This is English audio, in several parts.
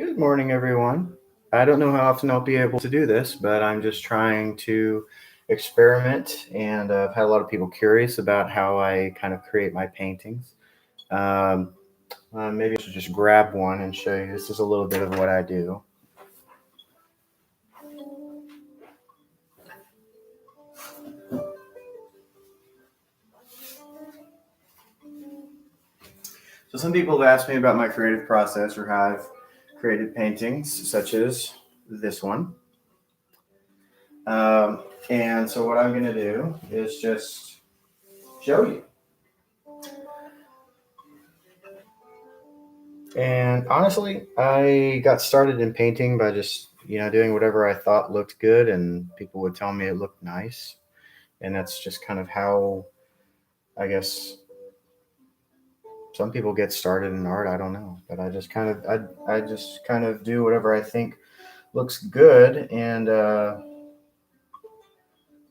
Good morning, everyone. I don't know how often I'll be able to do this, but I'm just trying to experiment, and I've had a lot of people curious about how I kind of create my paintings. Um, Maybe I should just grab one and show you. This is a little bit of what I do. So, some people have asked me about my creative process or how I've created paintings, such as this one. And so, what I'm going to do is just show you. And honestly, I got started in painting by just, doing whatever I thought looked good and people would tell me it looked nice. And that's just kind of how I guess some people get started in art. I don't know, but I just kind of do whatever I think looks good. And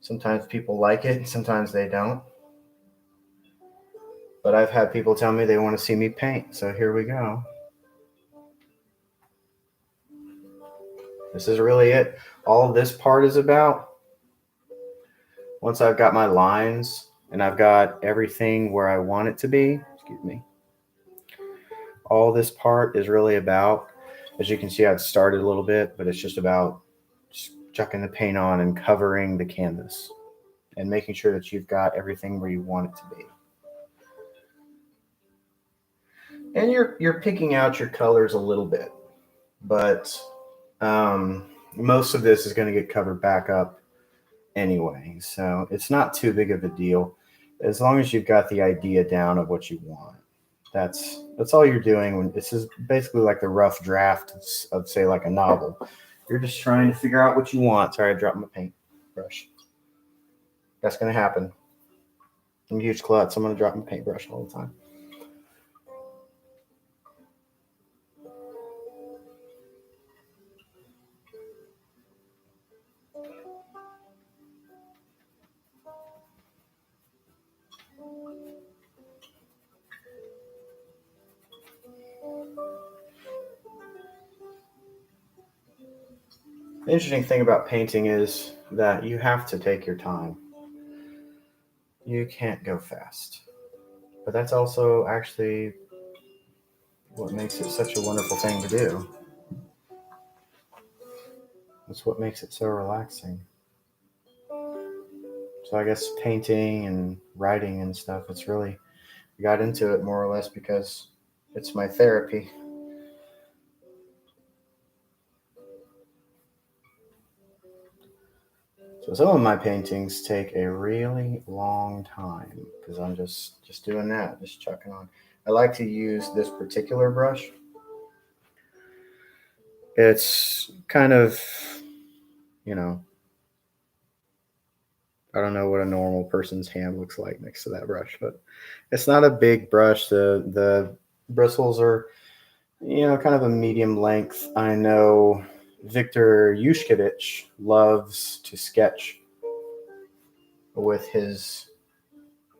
sometimes people like it, sometimes they don't. But I've had people tell me they want to see me paint. So here we go. This is really it. All of this part is about once I've got my lines and I've got everything where I want it to be, excuse me, all this part is really about, as you can see, I've started a little bit, but it's just about just chucking the paint on and covering the canvas and making sure that you've got everything where you want it to be. And you're picking out your colors a little bit, but most of this is going to get covered back up anyway, so it's not too big of a deal as long as you've got the idea down of what you want. That's all you're doing when this is basically like the rough draft of say like a novel. You're just trying to figure out what you want. Sorry, I dropped my paint brush. That's gonna happen. I'm a huge klutz. I'm gonna drop my paintbrush all the time. The interesting thing about painting is that you have to take your time. You can't go fast. But that's also actually what makes it such a wonderful thing to do. It's what makes it so relaxing. So I guess painting and writing and stuff, it's really I got into it more or less because it's my therapy. So some of my paintings take a really long time because I'm just doing that, just chucking on. I like to use this particular brush. It's kind of, you know, I don't know what a normal person's hand looks like next to that brush, but it's not a big brush. The bristles are, kind of a medium length. I know Victor Yushkevich loves to sketch with his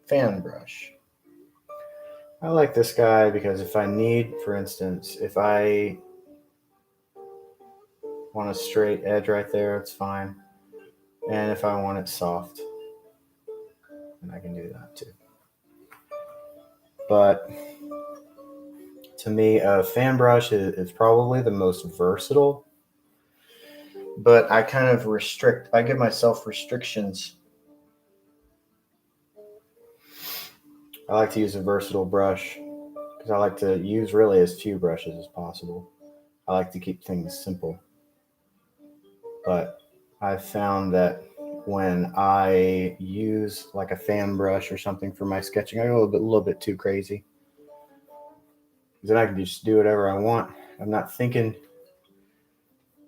fan brush. I like this guy because if I need, for instance, if I want a straight edge right there, it's fine. And if I want it soft, then I can do that too. But to me, a fan brush is probably the most versatile. But I kind of I give myself restrictions. I like to use a versatile brush because I like to use really as few brushes as possible. I like to keep things simple. But I've found that when I use like a fan brush or something for my sketching, I go a little bit too crazy. Then I can just do whatever I want. I'm not thinking,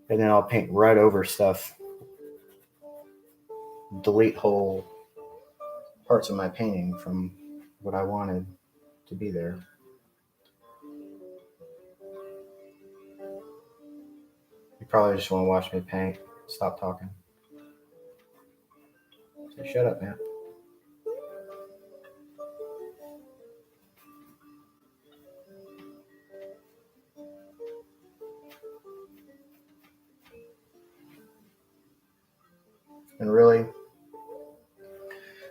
and then I'll paint right over stuff, delete whole parts of my painting from what I wanted to be there. You probably just want to watch me paint. Stop talking. So shut up, man. really,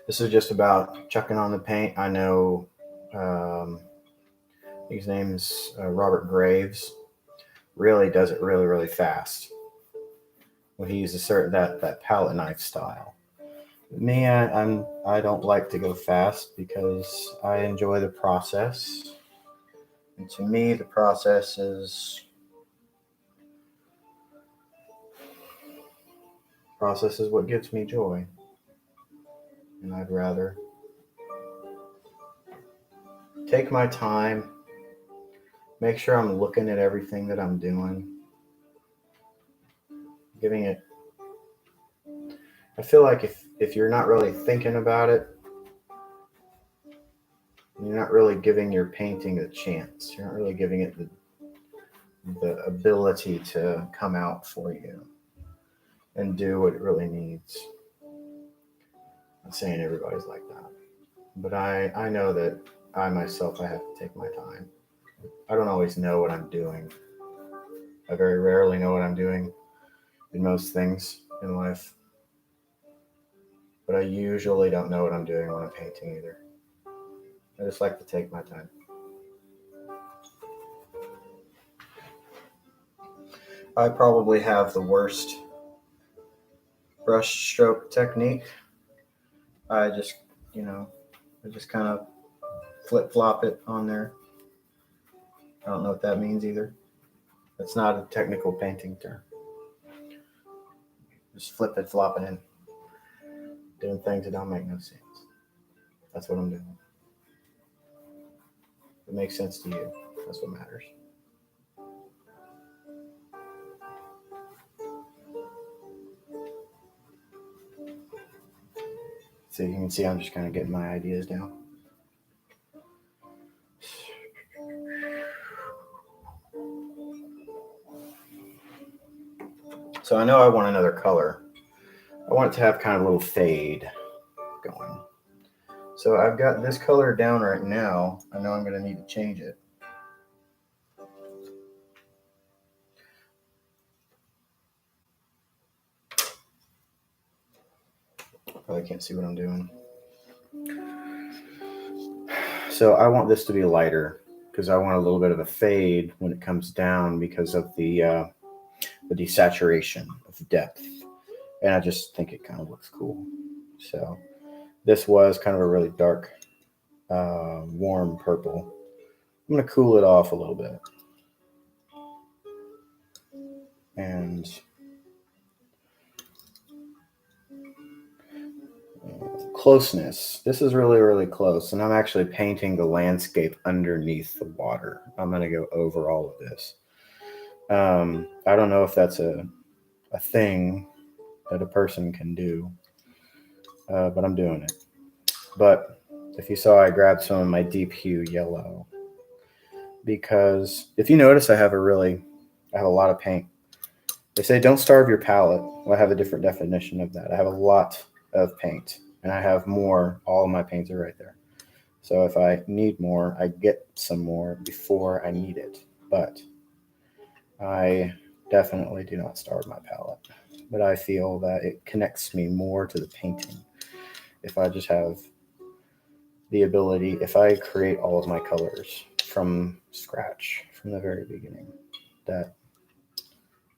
this is just about chucking on the paint. I know his name's Robert Graves. Really does it really, really fast when he uses that palette knife style. Me, I don't like to go fast because I enjoy the process. And to me, the process is what gives me joy. And I'd rather take my time, make sure I'm looking at everything that I'm doing, giving it. I feel like if you're not really thinking about it, you're not really giving your painting a chance. You're not really giving it the ability to come out for you and do what it really needs. I'm not saying everybody's like that, but I know that I myself, I have to take my time. I don't always know what I'm doing. I very rarely know what I'm doing in most things in life, but I usually don't know what I'm doing when I'm painting either. I just like to take my time. I probably have the worst brush stroke technique. I just kind of flip flop it on there. I don't know what that means either. It's not a technical painting term. Just flip it, flopping in, doing things that don't make no sense. That's what I'm doing. If it makes sense to you, that's what matters. So you can see I'm just kind of getting my ideas down. So I know I want another color. I want it to have kind of a little fade going. So I've got this color down right now. I know I'm going to need to change it. Probably can't see what I'm doing. So I want this to be lighter because I want a little bit of a fade when it comes down because of the desaturation of depth. And I just think it kind of looks cool. So this was kind of a really dark, warm purple. I'm going to cool it off a little bit. And closeness. This is really, really close. And I'm actually painting the landscape underneath the water. I'm going to go over all of this. I don't know if that's a thing that a person can do, but I'm doing it. But if you saw, I grabbed some of my deep hue yellow because if you notice, I have a lot of paint. They say don't starve your palette. Well, I have a different definition of that. I have a lot of paint and I have more. All of my paints are right there. So if I need more, I get some more before I need it. But I definitely do not starve my palette. But I feel that it connects me more to the painting if I just have the ability, if I create all of my colors from scratch, from the very beginning, that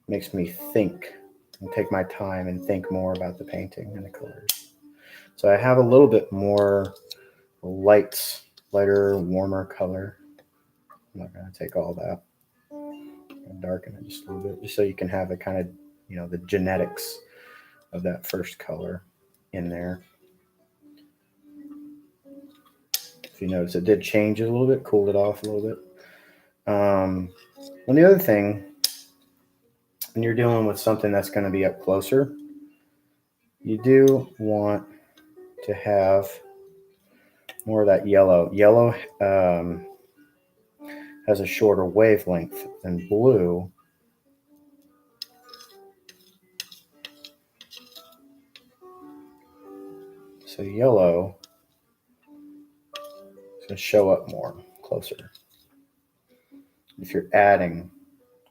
makes me think and take my time and think more about the painting and the colors. So I have a little bit more lighter, warmer color. I'm not going to take all that and darken it just a little bit, just so you can have a kind of, the genetics of that first color in there. If you notice, it did change it a little bit, cooled it off a little bit. And the other thing, when you're dealing with something that's going to be up closer, you do want to have more of that yellow. Yellow has a shorter wavelength than blue. So yellow is going to show up more closer. If you're adding,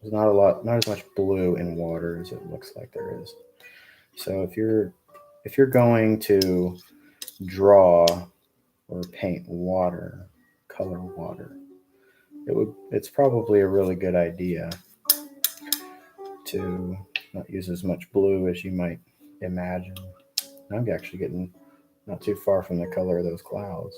there's not as much blue in water as it looks like there is. So if you're if you're going to draw or paint water, color water, it's probably a really good idea to not use as much blue as you might imagine. I'm actually getting not too far from the color of those clouds.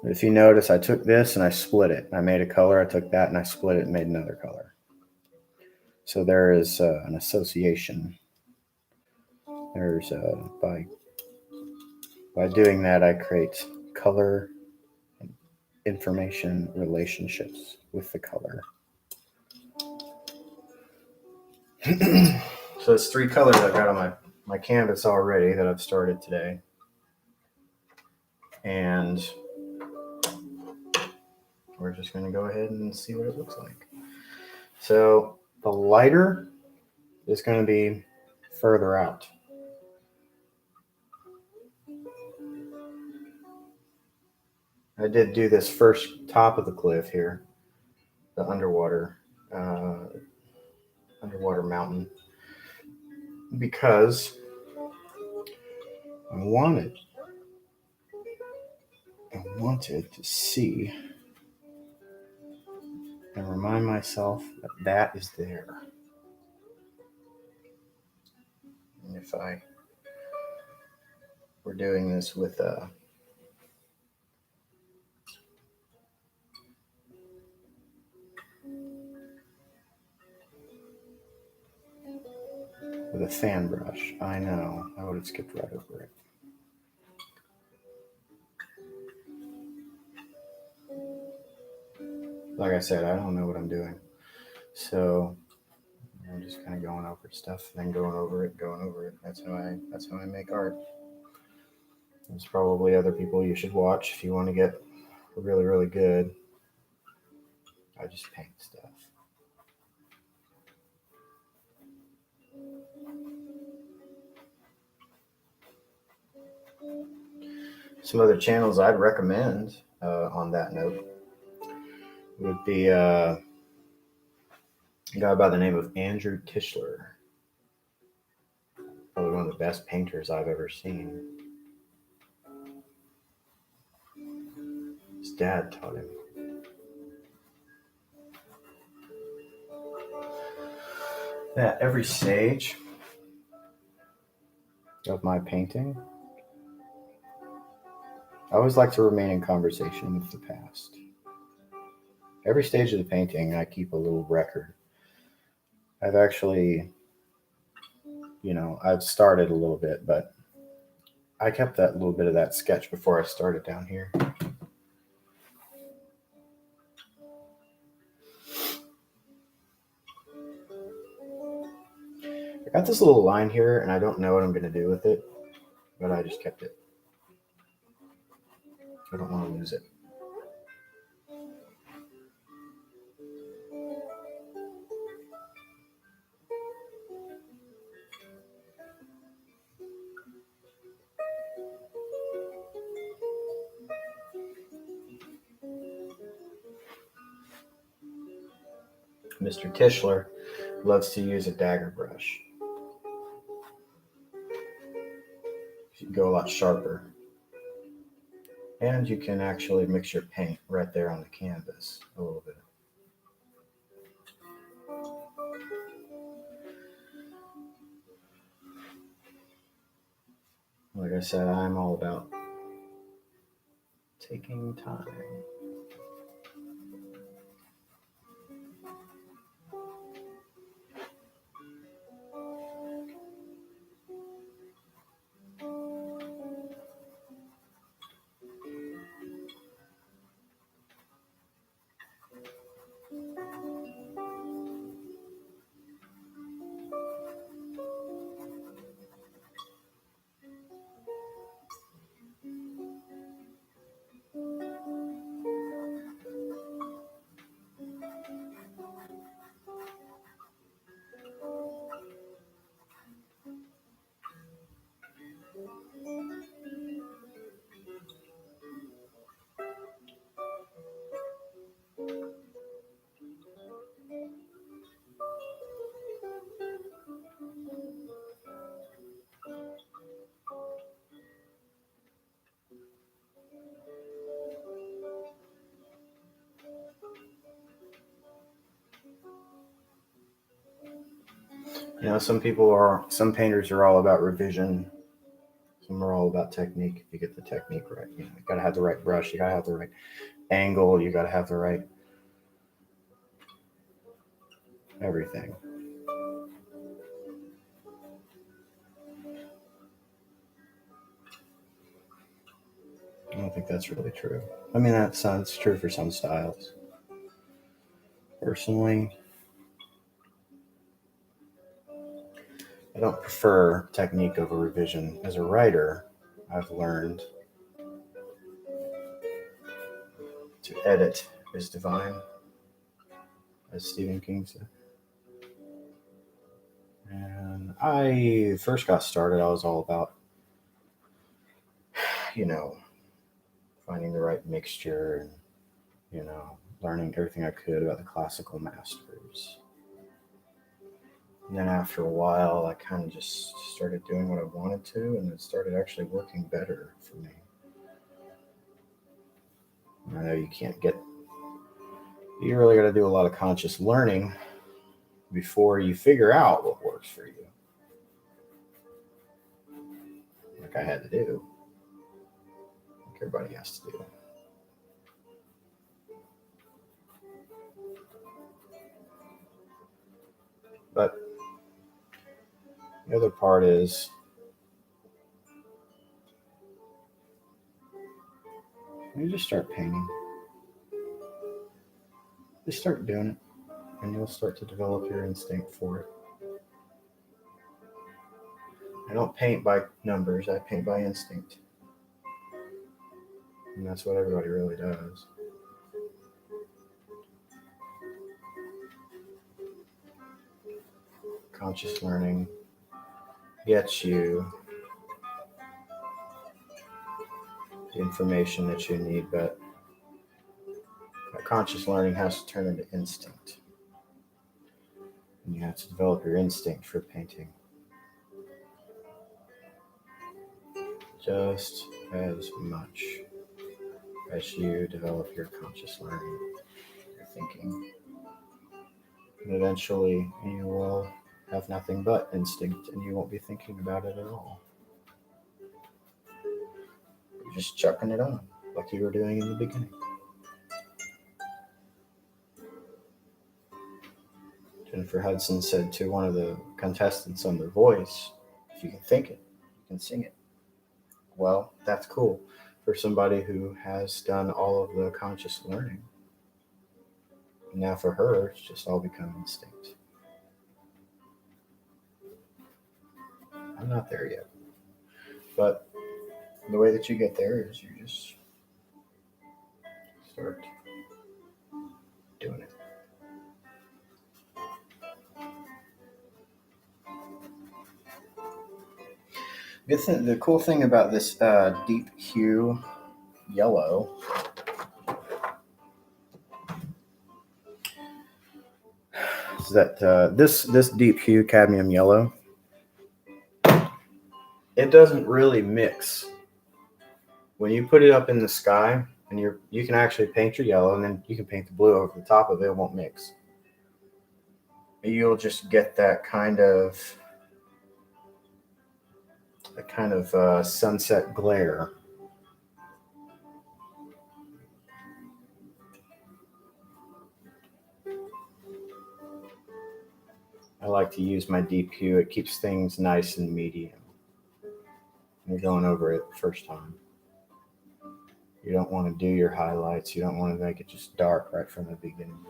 If you notice, I took this and I split it. I made a color, I took that and I split it and made another color. So there is an association. There's by doing that, I create color and information relationships with the color. So it's 3 colors I've got on my canvas already that I've started today. And we're just going to go ahead and see what it looks like. So the lighter is going to be further out. I did do this first top of the cliff here, the underwater mountain, because I wanted to see and remind myself that is there. And if I were doing this with a fan brush, I know I would have skipped right over it. Like I said, I don't know what I'm doing. So I'm just kind of going over stuff and then going over it. That's how I make art. There's probably other people you should watch if you want to get really, really good. I just paint stuff. Some other channels I'd recommend on that note would be a guy by the name of Andrew Tischler. Probably one of the best painters I've ever seen. His dad taught him. At every stage of my painting, I always like to remain in conversation with the past. Every stage of the painting, I keep a little record. I've actually, I've started a little bit, but I kept that little bit of that sketch before I started down here. I got this little line here, and I don't know what I'm going to do with it, but I just kept it. I don't want to lose it. Mr. Tischler loves to use a dagger brush. You can go a lot sharper. And you can actually mix your paint right there on the canvas a little bit. Like I said, I'm all about taking time. You know, some painters are all about revision. Some are all about technique. If you get the technique right, you gotta have the right brush, you gotta have the right angle, you gotta have the right everything. I don't think that's really true. I mean, that's true for some styles. Personally, I don't prefer technique over revision. As a writer, I've learned to edit is divine, as Stephen King said. And I first got started, I was all about, you know, finding the right mixture and, learning everything I could about the classical masters. And then after a while, I kind of just started doing what I wanted to, and it started actually working better for me. I know you really got to do a lot of conscious learning before you figure out what works for you. Like I had to do, like everybody has to do. But the other part is you just start painting. Just start doing it, and you'll start to develop your instinct for it. I don't paint by numbers, I paint by instinct. And that's what everybody really does. Conscious learning gets you the information that you need, but conscious learning has to turn into instinct. And you have to develop your instinct for painting. Just as much as you develop your conscious learning, your thinking. And eventually you will have nothing but instinct and you won't be thinking about it at all. You're just chucking it on like you were doing in the beginning. Jennifer Hudson said to one of the contestants on The Voice, if you can think it, you can sing it. Well, that's cool for somebody who has done all of the conscious learning. And now for her, it's just all become instinct. I'm not there yet. But the way that you get there is you just start doing it. The cool thing about this deep hue yellow is that this deep hue cadmium yellow, it doesn't really mix. When you put it up in the sky, and you can actually paint your yellow, and then you can paint the blue over the top of it. It won't mix. You'll just get that kind of sunset glare. I like to use my deep hue. It keeps things nice and medium. You're going over it the first time. You don't want to do your highlights. You don't want to make it just dark right from the beginning,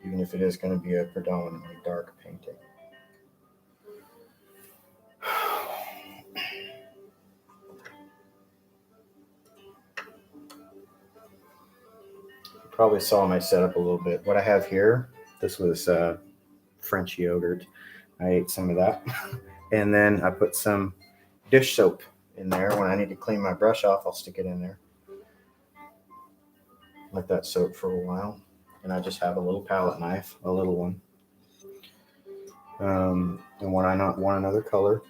even if it is going to be a predominantly dark painting. You probably saw my setup a little bit. What I have here, this was French yogurt. I ate some of that. And then I put some dish soap in there. When I need to clean my brush off, I'll stick it in there. Let that soak for a while. And I just have a little palette knife, a little one. And when I not want another color,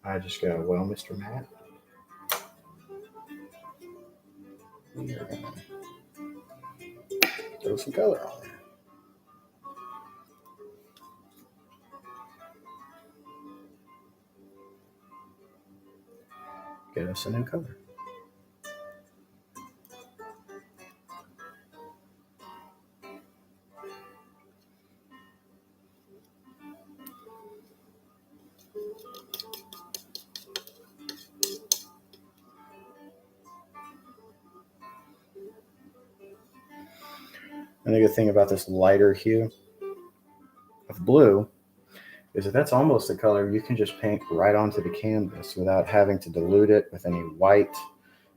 I just go, well, Mr. Matt, you're going to throw some color on there. get us a new color. And the good thing about this lighter hue of blue is that that's almost the color you can just paint right onto the canvas without having to dilute it with any white.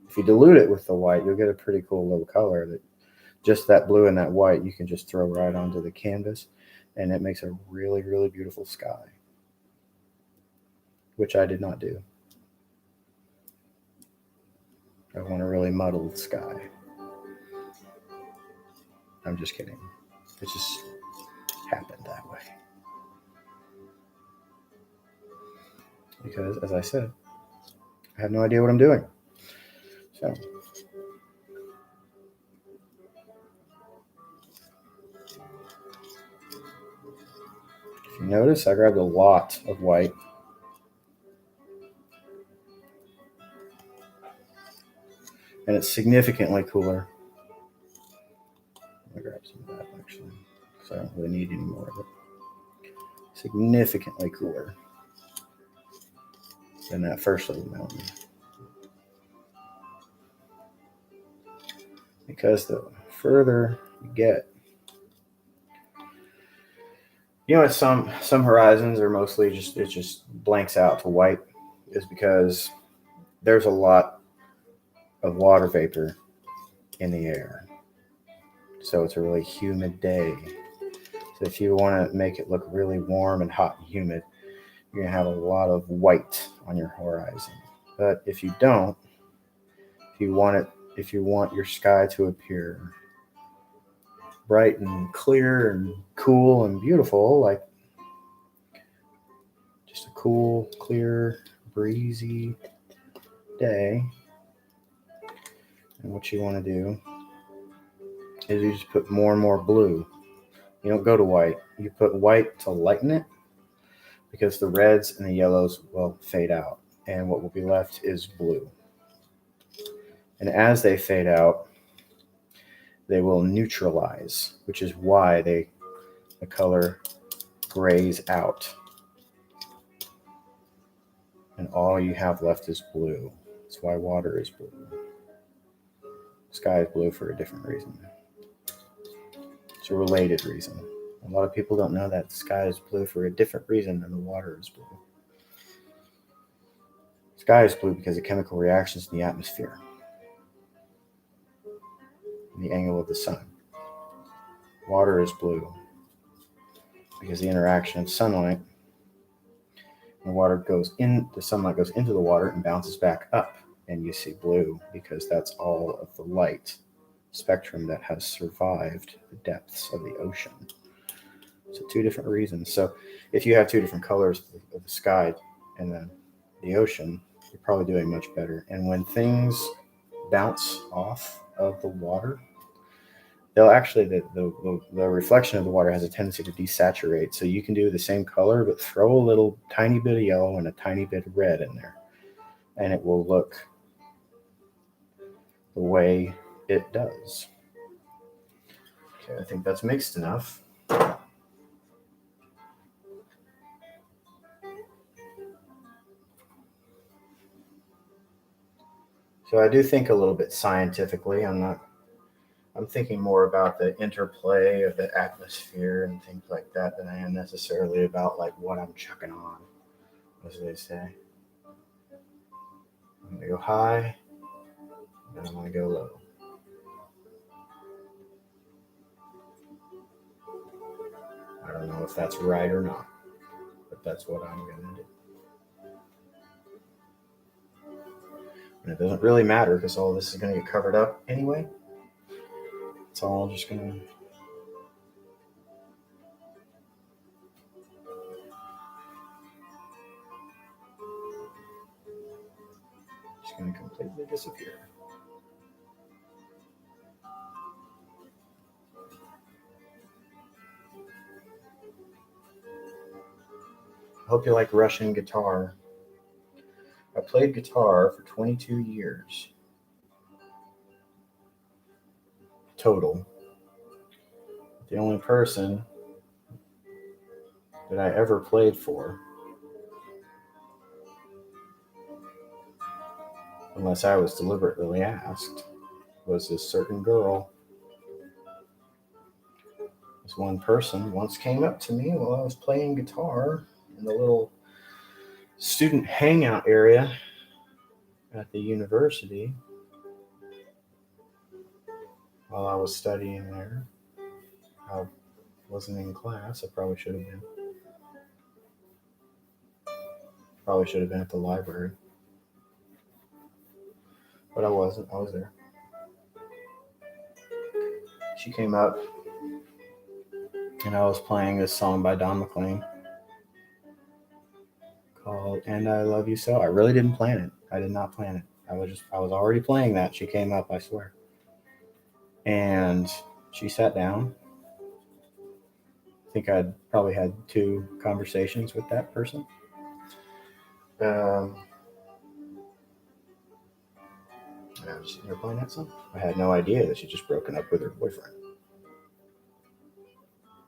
If you dilute it with the white, you'll get a pretty cool little color that just that blue and that white you can just throw right onto the canvas, and it makes a really, really beautiful sky, which I did not do. I want a really muddled sky. I'm just kidding. It just happened that way. Because, as I said, I have no idea what I'm doing. So, if you notice, I grabbed a lot of white. And it's significantly cooler. I'm going to grab some of that, actually, because I don't really need any more of it. Significantly cooler than that first little mountain. Because the further you get, at some horizons are mostly it just blanks out to white, is because there's a lot of water vapor in the air. So it's a really humid day. So if you want to make it look really warm and hot and humid, you're going to have a lot of white on your horizon. But if you don't, if you want your sky to appear bright and clear and cool and beautiful, like just a cool, clear, breezy day, and what you want to do is you just put more and more blue. You don't go to white. You put white to lighten it, because the reds and the yellows will fade out, and what will be left is blue. And as they fade out, they will neutralize, which is why the color grays out. And all you have left is blue. That's why water is blue. Sky is blue for a different reason. It's a related reason. A lot of people don't know that the sky is blue for a different reason than the water is blue. The sky is blue because of chemical reactions in the atmosphere and the angle of the sun. Water is blue because the interaction of sunlight, the sunlight goes into the water and bounces back up, and you see blue because that's all of the light spectrum that has survived the depths of the ocean. So two different reasons. So if you have two different colors of the sky and then the ocean, you're probably doing much better. And when things bounce off of the water, they'll actually, the reflection of the water has a tendency to desaturate. So you can do the same color, but throw a little tiny bit of yellow and a tiny bit of red in there, and it will look the way it does. Okay, I think that's mixed enough. So I do think a little bit scientifically. I'm thinking more about the interplay of the atmosphere and things like that than I am necessarily about like what I'm chucking on, as they say. I'm going to go high, and I'm going to go low. I don't know if that's right or not, but that's what I'm going to do. And it doesn't really matter because all this is going to get covered up anyway. It's all just going to completely disappear. I hope you like Russian guitar. I played guitar for 22 years total. The only person that I ever played for, unless I was deliberately asked, was this certain girl. This one person once came up to me while I was playing guitar in the little student hangout area at the university while I was studying there. I wasn't in class. I probably should have been. Probably should have been at the library. But I wasn't. I was there. She came up and I was playing this song by Don McLean called And I Love You So. I really didn't plan it. I did not plan it. I was already playing that. She came up, I swear. And she sat down. I think I'd probably had 2 conversations with that person. And I was sitting there playing that song. I had no idea that she'd just broken up with her boyfriend.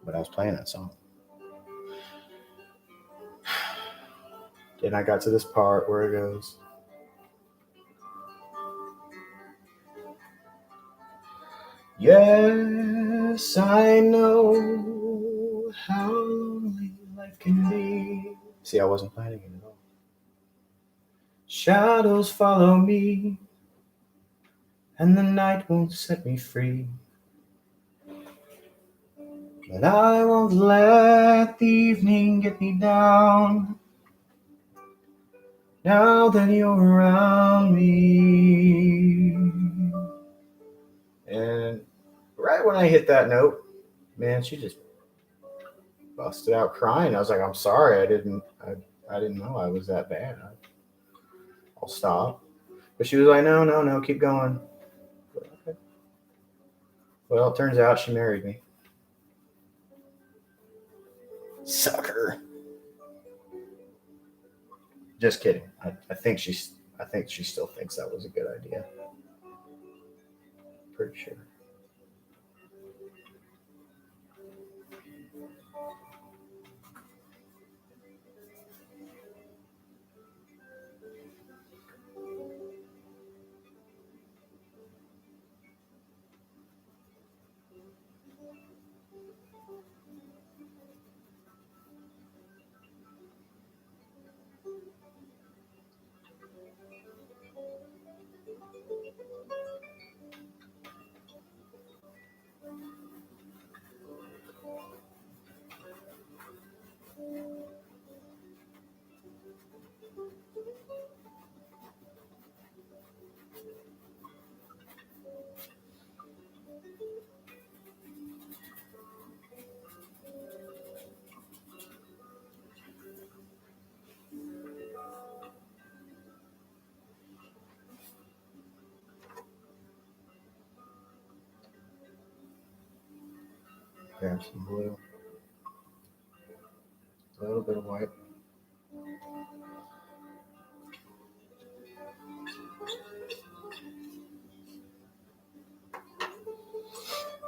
But I was playing that song. Then I got to this part where it goes, yes, I know how lonely life can be. See, I wasn't planning it at all. Shadows follow me, and the night won't set me free. But I won't let the evening get me down. Now that you're around me. And right when I hit that note, man, she just busted out crying. I was like, I'm sorry, I didn't know I was that bad. I'll stop. But she was like, no, keep going. Okay. Well, it turns out she married me. Sucker. Just kidding. I think she still thinks that was a good idea. Pretty sure. Grab some blue. A little bit of white.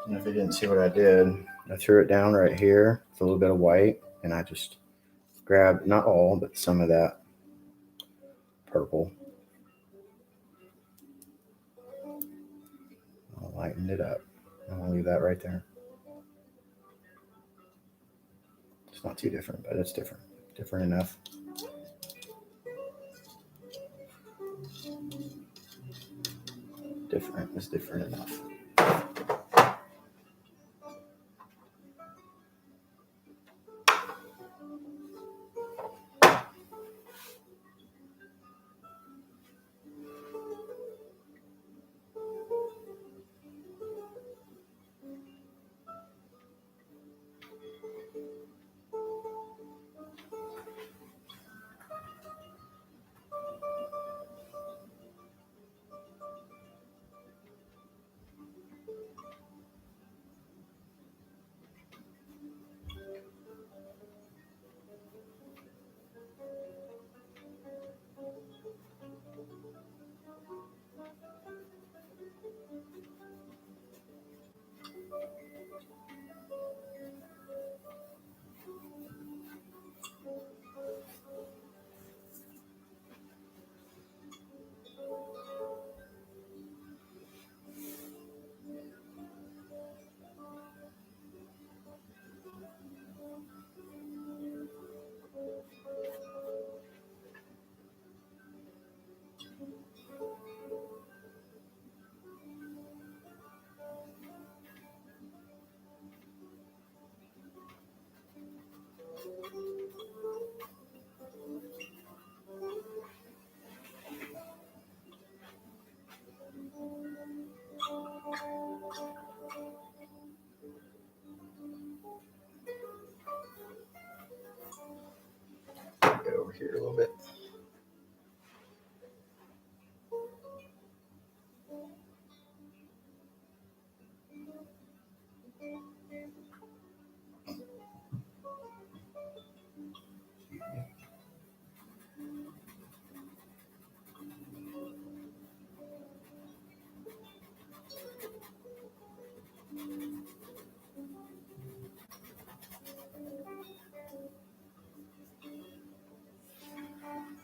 And if you didn't see what I did, I threw it down right here with a little bit of white, and I just grabbed, not all, but some of that purple. I lightened it up. I'm going to leave that right there. It's not too different, but it's different. Different enough. Different is different enough.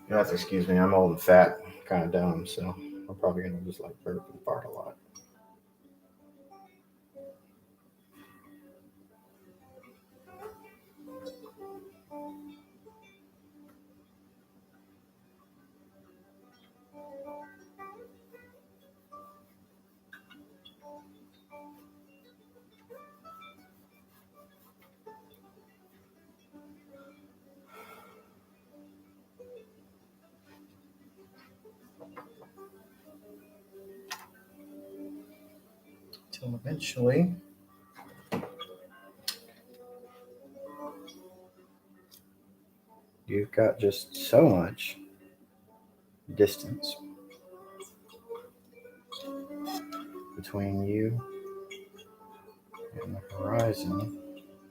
You have to excuse me. I'm old and fat, kind of dumb, so I'm probably gonna just like burp and fart a lot. Until eventually, you've got just so much distance between you and the horizon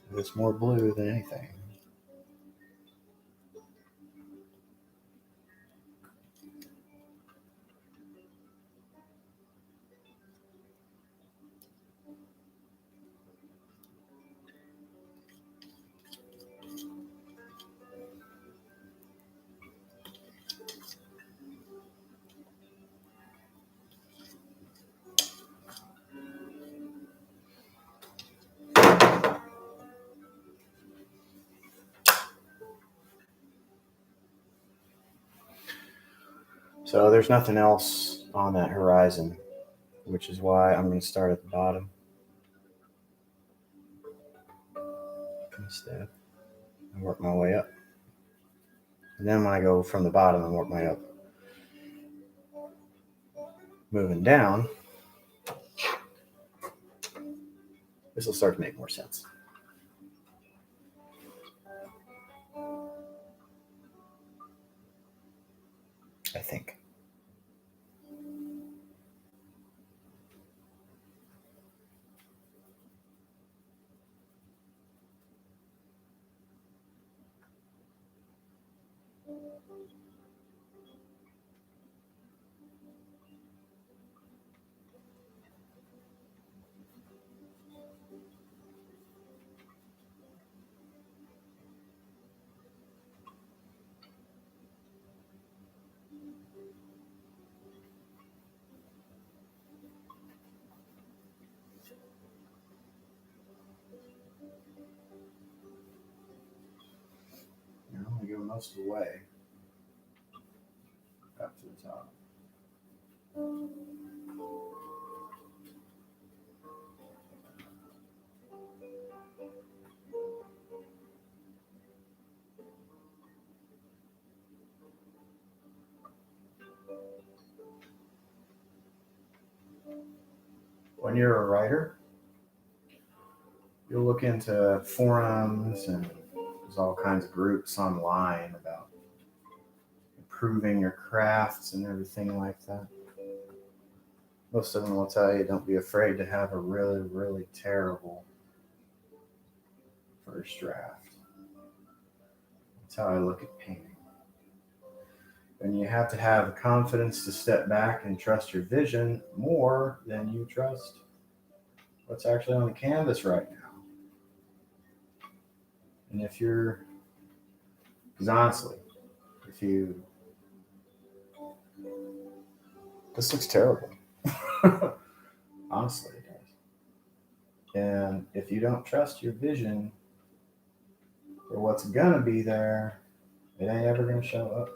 that it's more blue than anything. So there's nothing else on that horizon, which is why I'm going to start at the bottom instead and work my way up. And then when I go from the bottom and work my up, moving down, this will start to make more sense. I think. I'm going to go most of the way up to the top. When you're a writer, you'll look into forums and there's all kinds of groups online about improving your crafts and everything like that. Most of them will tell you don't be afraid to have a really, really terrible first draft. That's how I look at painting. And you have to have the confidence to step back and trust your vision more than you trust what's actually on the canvas right now. And if you're, because honestly, this looks terrible. Honestly, it does. And if you don't trust your vision for what's gonna be there, it ain't ever gonna show up.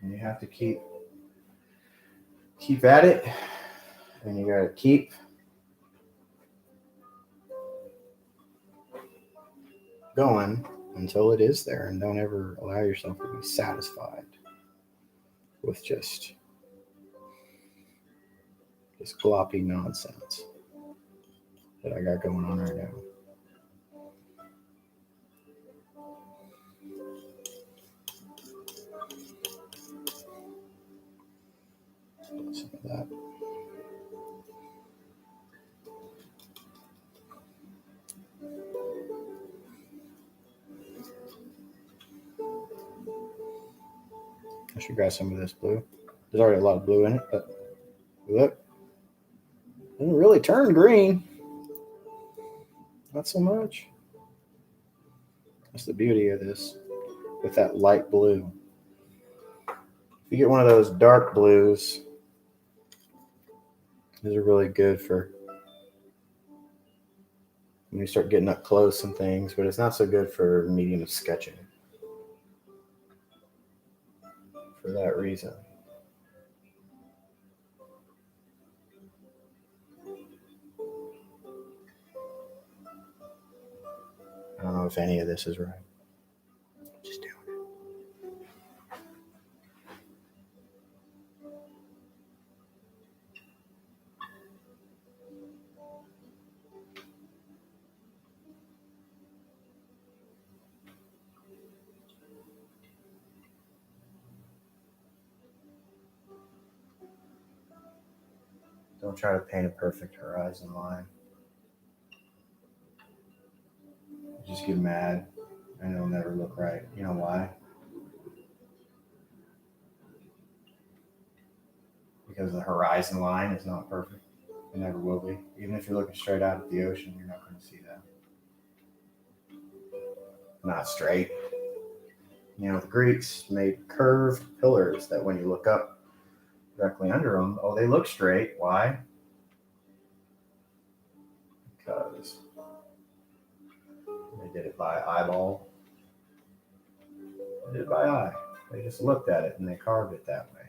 And you have to keep at it, and you gotta keep going until it is there, and don't ever allow yourself to be satisfied with just this gloppy nonsense that I got going on right now. Some of that. I should grab some of this blue. There's already a lot of blue in it, but look, it doesn't really turn green. Not so much. That's the beauty of this. with that light blue. If you get one of those dark blues, these are really good for when you start getting up close and things, but it's not so good for medium of sketching for that reason. I don't know if any of this is right. Just doing it. Don't try to paint a perfect horizon line. You just get mad and it'll never look right. You know why? Because the horizon line is not perfect. It never will be. Even if you're looking straight out at the ocean, you're not going to see that. Not straight. You know, the Greeks made curved pillars that when you look up directly under them, oh, they look straight. Why? Because they did it by eyeball. They did it by eye. They just looked at it and they carved it that way.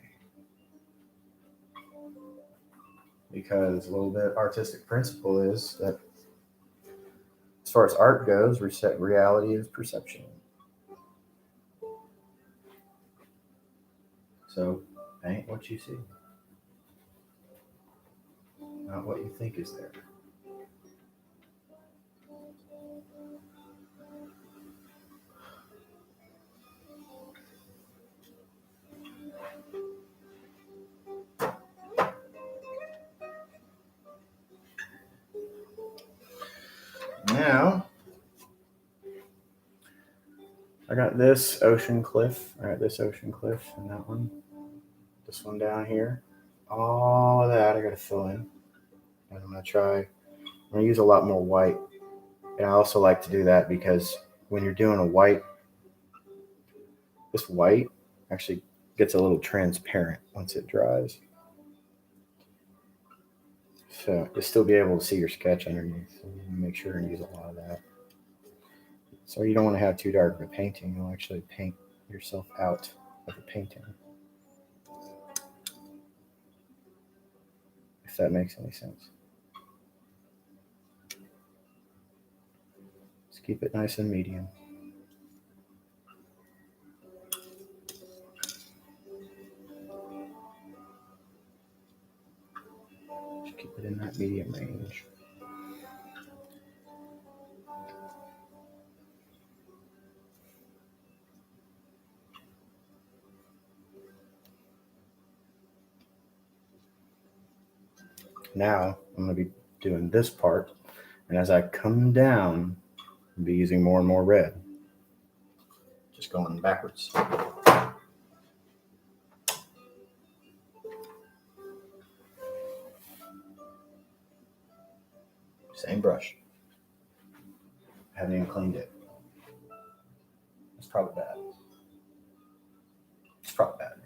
Because a little bit artistic principle is that as far as art goes, reality is perception. So paint what you see, not what you think is there. Now, I got this ocean cliff. I got this ocean cliff and that one. This one down here. All of that I got to fill in. And I'm going to use a lot more white. And I also like to do that because when you're doing a white, this white actually gets a little transparent once it dries. So you'll still be able to see your sketch underneath. So make sure and use a lot of that. So you don't want to have too dark of a painting. You'll actually paint yourself out of the painting. If that makes any sense. Just keep it nice and medium. Just keep it in that medium range. Now I'm going to be doing this part, and as I come down, I'll be using more and more red. Just going backwards. Same brush. I haven't even cleaned it. It's probably bad. It's probably bad, yeah.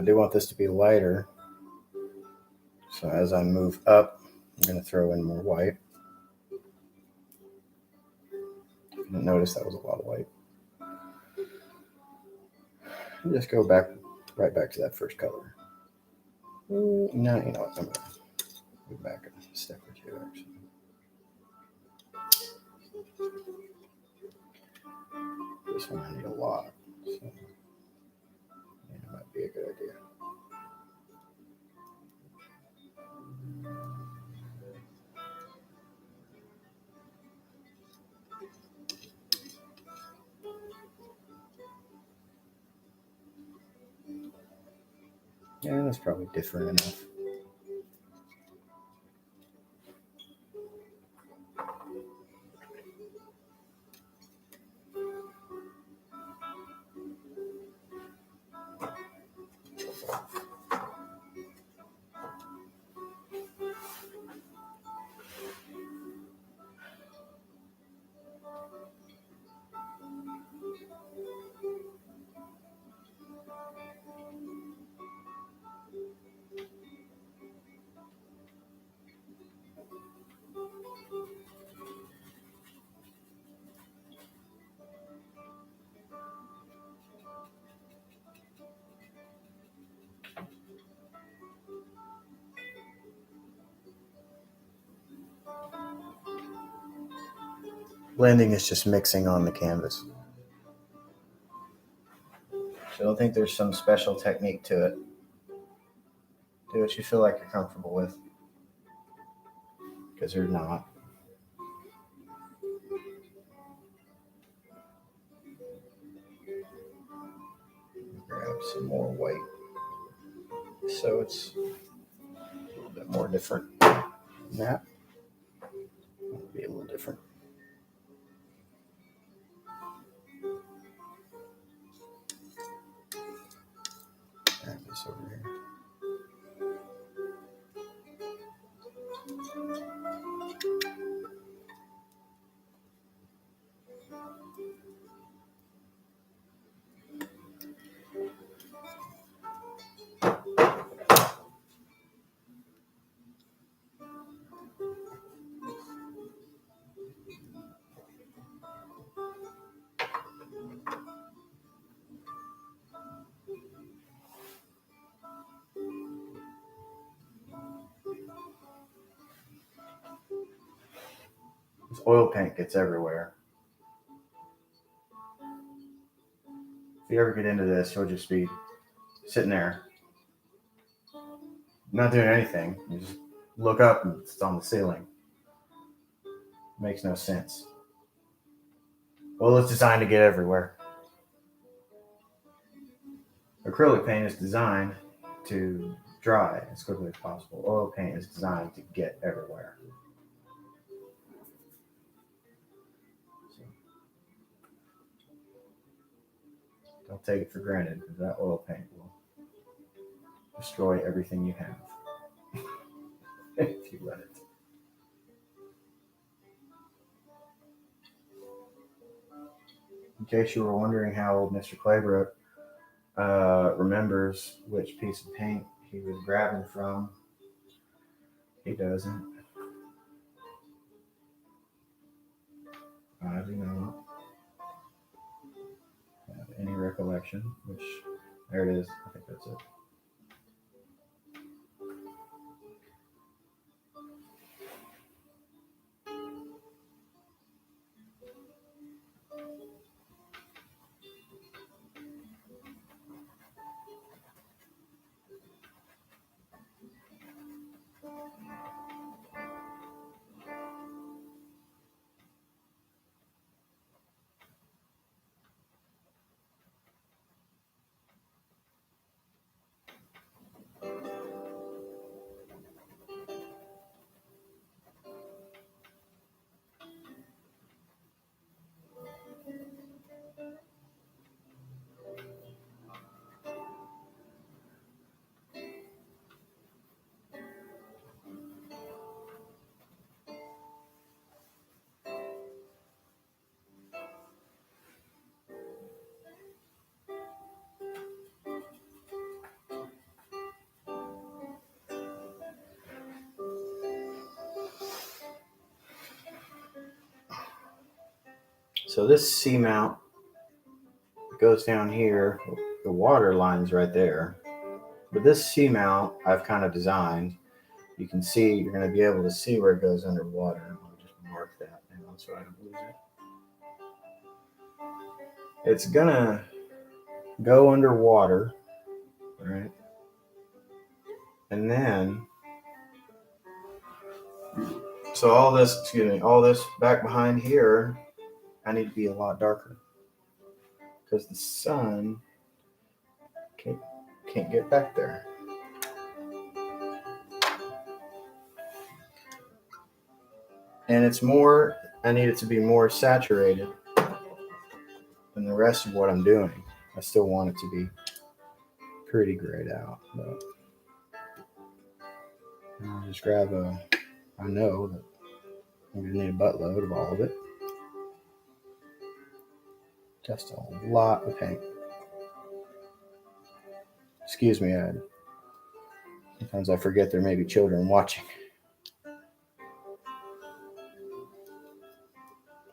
I do want this to be lighter. So as I move up, I'm going to throw in more white. If you didn't notice, that was a lot of white. And just go right back to that first color. No, you know what? I'm going to move back a step or two, actually. This one I need a lot, so yeah, it might be a good idea. Yeah, that's probably different enough. Blending is just mixing on the canvas. So I don't think there's some special technique to it. Do what you feel like you're comfortable with, because there's not. Grab some more white so it's a little bit more different than that. It'll be a little different. Grab this over here. This oil paint gets everywhere. If you ever get into this, you'll just be sitting there, not doing anything. You just look up and it's on the ceiling. Makes no sense. Well, it's designed to get everywhere. Acrylic paint is designed to dry as quickly as possible. Oil paint is designed to get everywhere. So, don't take it for granted, because that oil paint will destroy everything you have if you let it. In case you were wondering how old Mr. Claybrook remembers which piece of paint he was grabbing from, he doesn't. I do not have any recollection, which, there it is. I think that's it. So this C-mount goes down here. The water line's right there. But this C-mount I've kind of designed. You can see, you're going to be able to see where it goes underwater. I'll just mark that now so I don't lose it. It's going to go underwater, right? And then, so all this back behind here, I need to be a lot darker because the sun can't get back there. And I need it to be more saturated than the rest of what I'm doing. I still want it to be pretty grayed out, but I'll just grab I know that I'm going to need a buttload of all of it. Just a lot of paint. Excuse me, sometimes I forget there may be children watching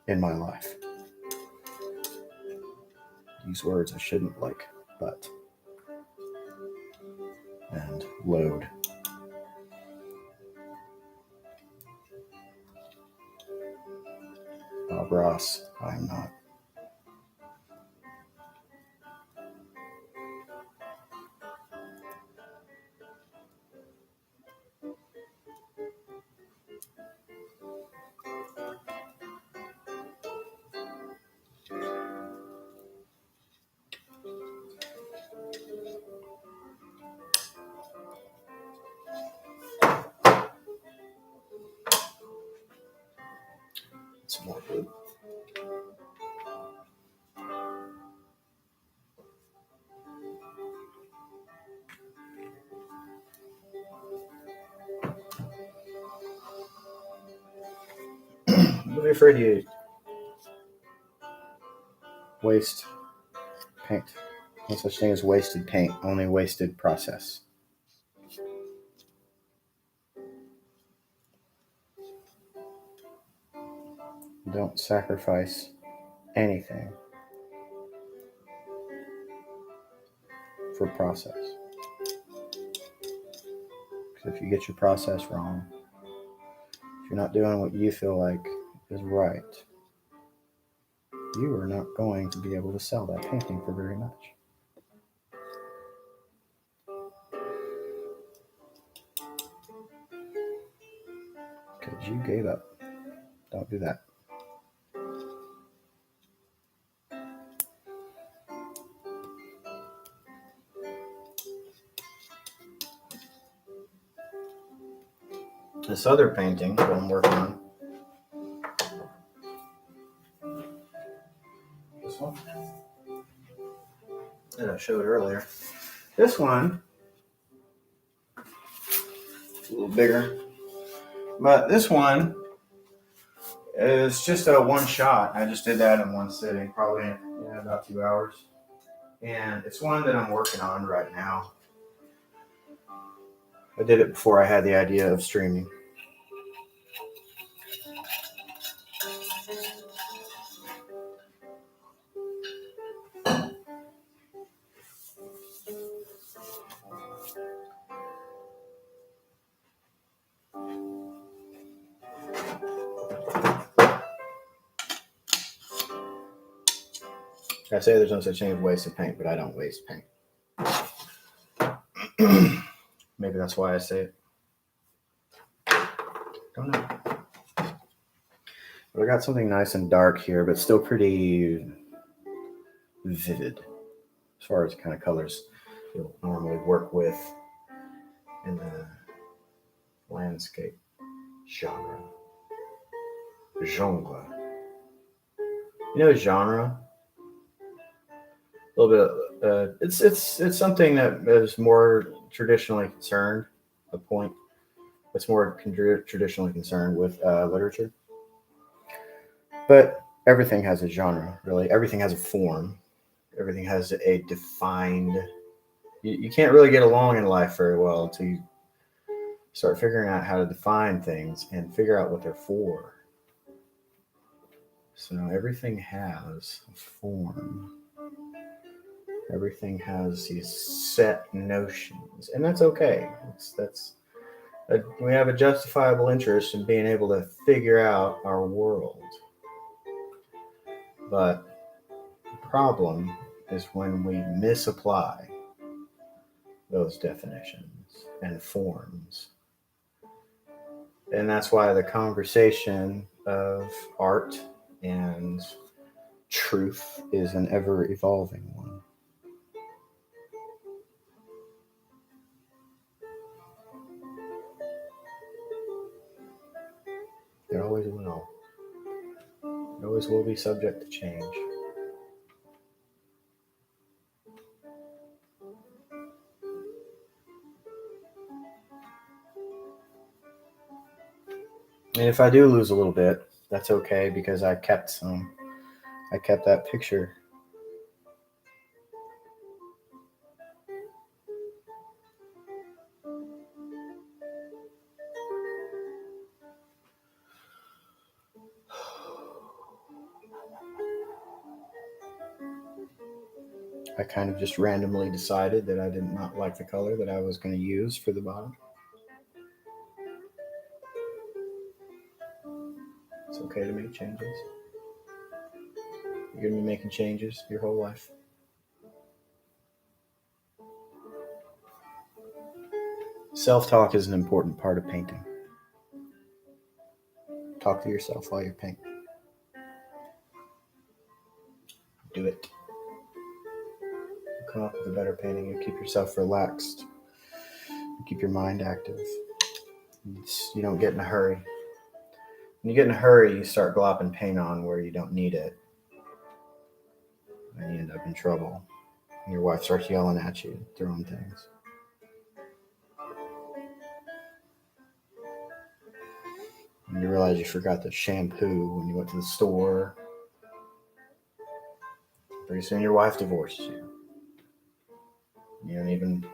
in my life. These words I shouldn't like, but and load. Bob Ross, I am not. Some more blue. Don't be afraid to waste paint. No such thing as wasted paint, only wasted process. Don't sacrifice anything for process. Because if you get your process wrong, if you're not doing what you feel like is right, you are not going to be able to sell that painting for very much. Because you gave up. Don't do that. This other painting that I'm working on, this one that I showed earlier, this one, it's a little bigger, but this one is just a one shot. I just did that in one sitting, probably in about 2 hours. And it's one that I'm working on right now. I did it before I had the idea of streaming. I say there's no such thing as wasted paint, but I don't waste paint. Maybe that's why I say it. Don't know. But I got something nice and dark here, but still pretty vivid as far as kind of colors you'll normally work with in the landscape genre. You know, genre? A little bit. It's something that is more traditionally concerned. A point. It's more traditionally concerned with literature. But everything has a genre, really. Everything has a form. Everything has a defined. You can't really get along in life very well until you start figuring out how to define things and figure out what they're for. So everything has a form. Everything has these set notions, and that's okay. We have a justifiable interest in being able to figure out our world. But the problem is when we misapply those definitions and forms. And that's why the conversation of art and truth is an ever evolving one. It always will. It always will be subject to change. And if I do lose a little bit, that's okay because I kept some. I kept that picture. I kind of just randomly decided that I did not like the color that I was going to use for the bottom. It's okay to make changes. You're going to be making changes your whole life. Self-talk is an important part of painting. Talk to yourself while you're painting. Do it. You'll come up with a better painting. You keep yourself relaxed. You keep your mind active. You don't get in a hurry. When you get in a hurry, you start glopping paint on where you don't need it. And you end up in trouble. And your wife starts yelling at you, throwing things. And you realize you forgot the shampoo when you went to the store. Pretty soon your wife divorces you. You don't even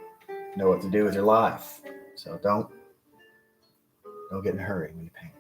know what to do with your life. So don't get in a hurry when you paint.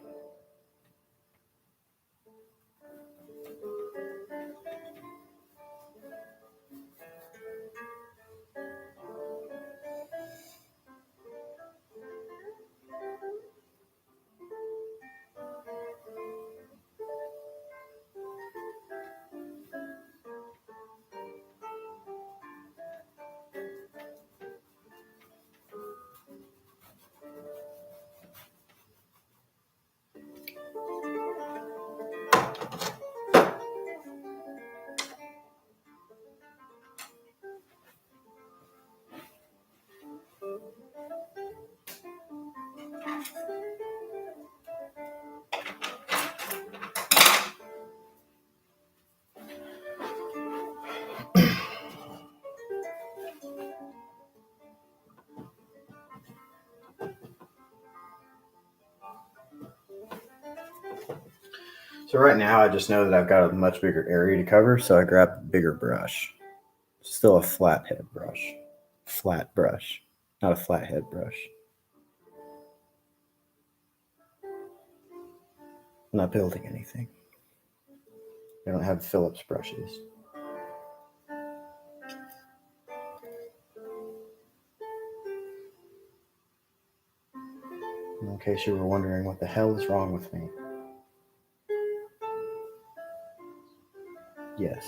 So right now I just know that I've got a much bigger area to cover, so I grabbed a bigger brush. Still a flathead brush. Flat brush, not a flathead brush. I'm not building anything. I don't have Phillips brushes. In case you were wondering what the hell is wrong with me. Yes.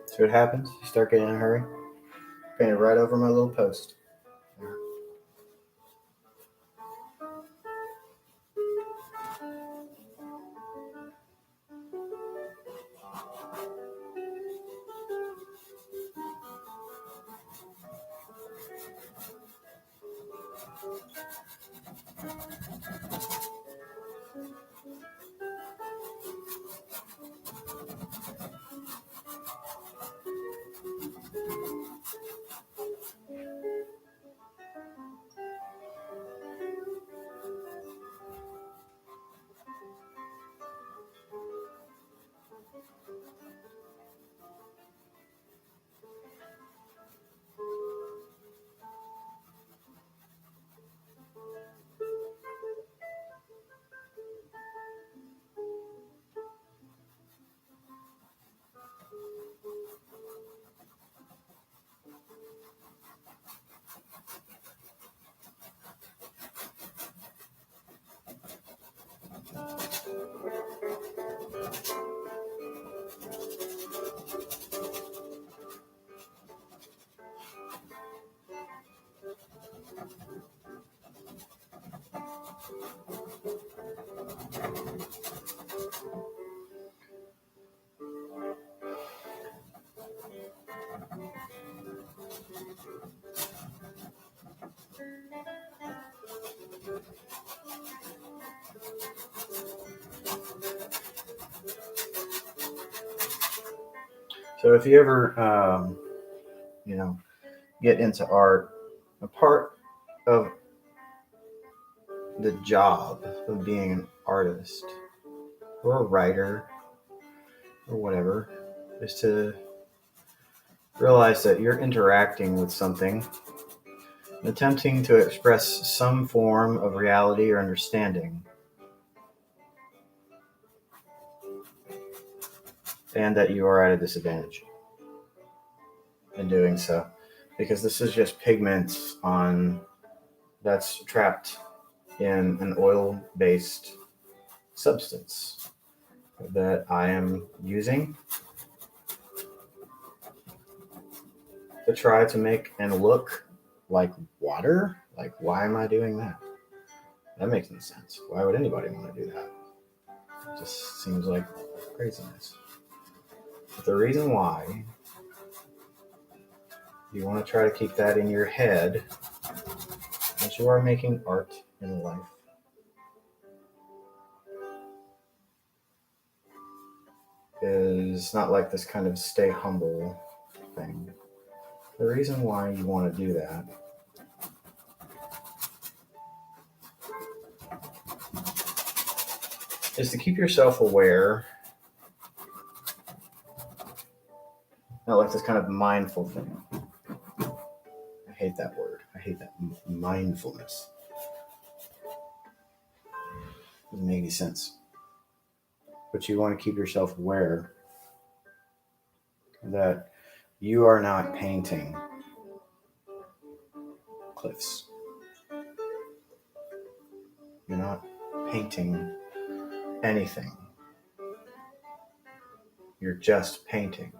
See what happens? You start getting in a hurry. Paint it right over my little post. So if you ever, get into art, a part of the job of being an artist or a writer or whatever is to realize that you're interacting with something, attempting to express some form of reality or understanding, and that you are at a disadvantage in doing so, because this is just pigment that's trapped in an oil-based substance that I am using to try to make and look like water. Like, why am I doing that? That makes no sense. Why would anybody want to do that? It just seems like craziness. But the reason why you want to try to keep that in your head as you are making art in life is not like this kind of stay humble thing. The reason why you want to do that is to keep yourself aware, not like this kind of mindful thing. I hate that word. I hate that mindfulness. Doesn't make any sense. But you want to keep yourself aware that you are not painting cliffs. You're not painting anything. You're just painting.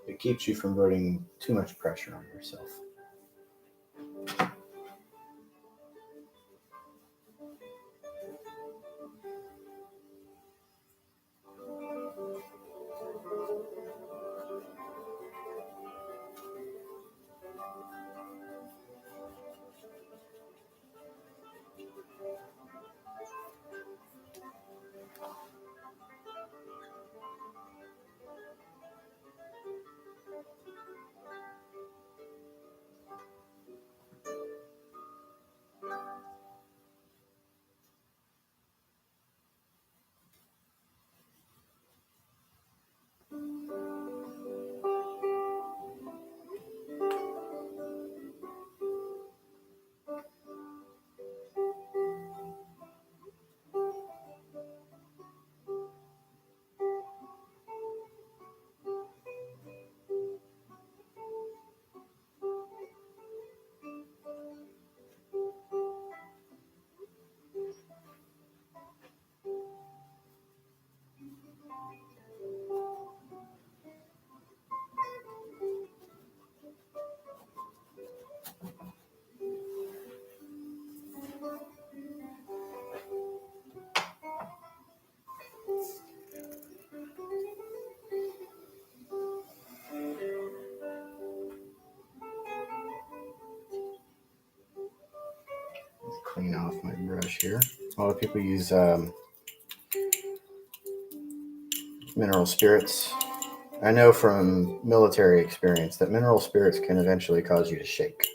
It keeps you from putting too much pressure on yourself. Let's clean off my brush here. A lot of people use mineral spirits. I know from military experience that mineral spirits can eventually cause you to shake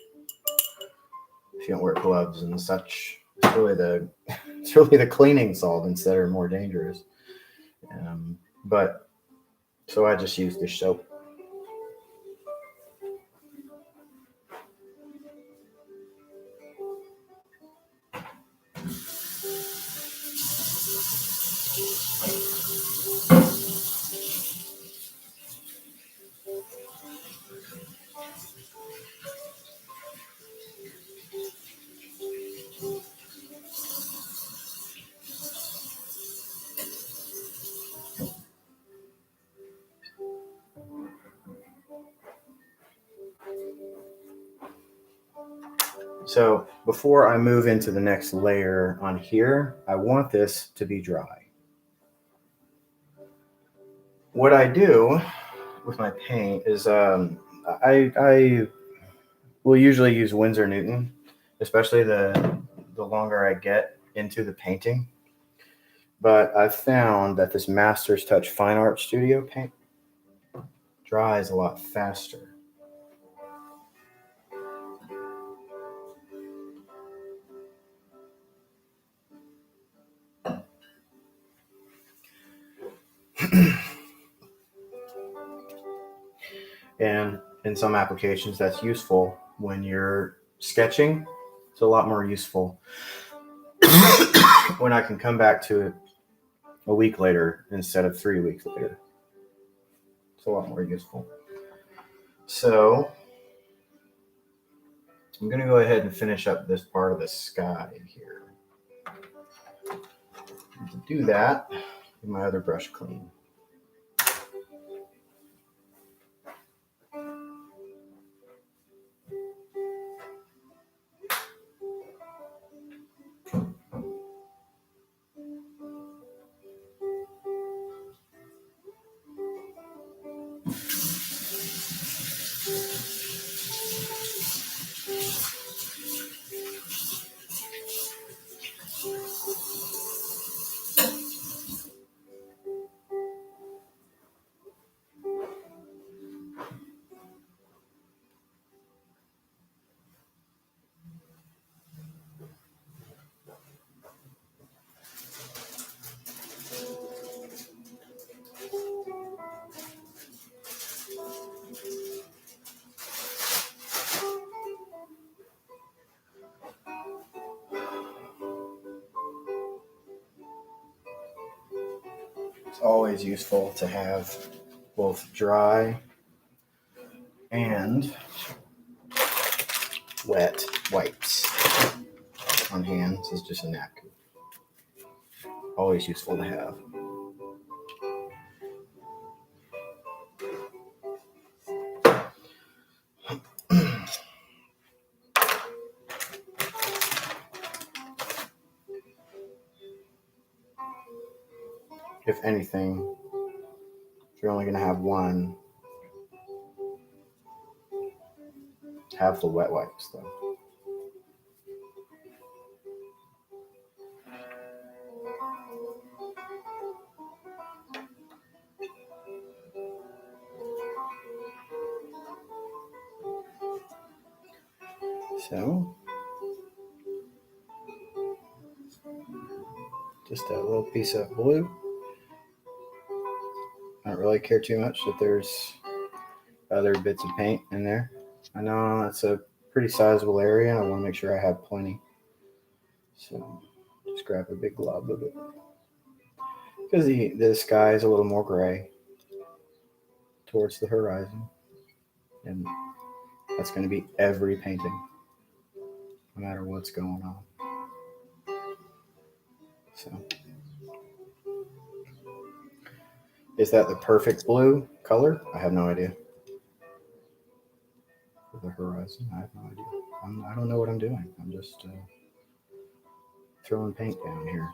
if you don't wear gloves and such. it's really the cleaning solvents that are more dangerous. But so I just use dish soap. So before I move into the next layer on here, I want this to be dry. What I do with my paint is I will usually use Winsor Newton, especially the longer I get into the painting. But I've found that this Master's Touch Fine Art Studio paint dries a lot faster. And in some applications, that's useful when you're sketching. It's a lot more useful when I can come back to it a week later instead of 3 weeks later. It's a lot more useful. So I'm going to go ahead and finish up this part of the sky here. And to do that, get my other brush clean. It's always useful to have both dry and wet wipes on hand. This is just a napkin. Always useful to have. If anything, if you're only going to have one, have the wet wipes though. So, just a little piece of blue. I don't really care too much that there's other bits of paint in there. I know that's a pretty sizable area, and I want to make sure I have plenty. So, just grab a big glob of it. Because the sky is a little more gray towards the horizon. And that's going to be every painting, no matter what's going on. So, is that the perfect blue color? I have no idea. For the horizon, I have no idea. I don't know what I'm doing. I'm just throwing paint down here.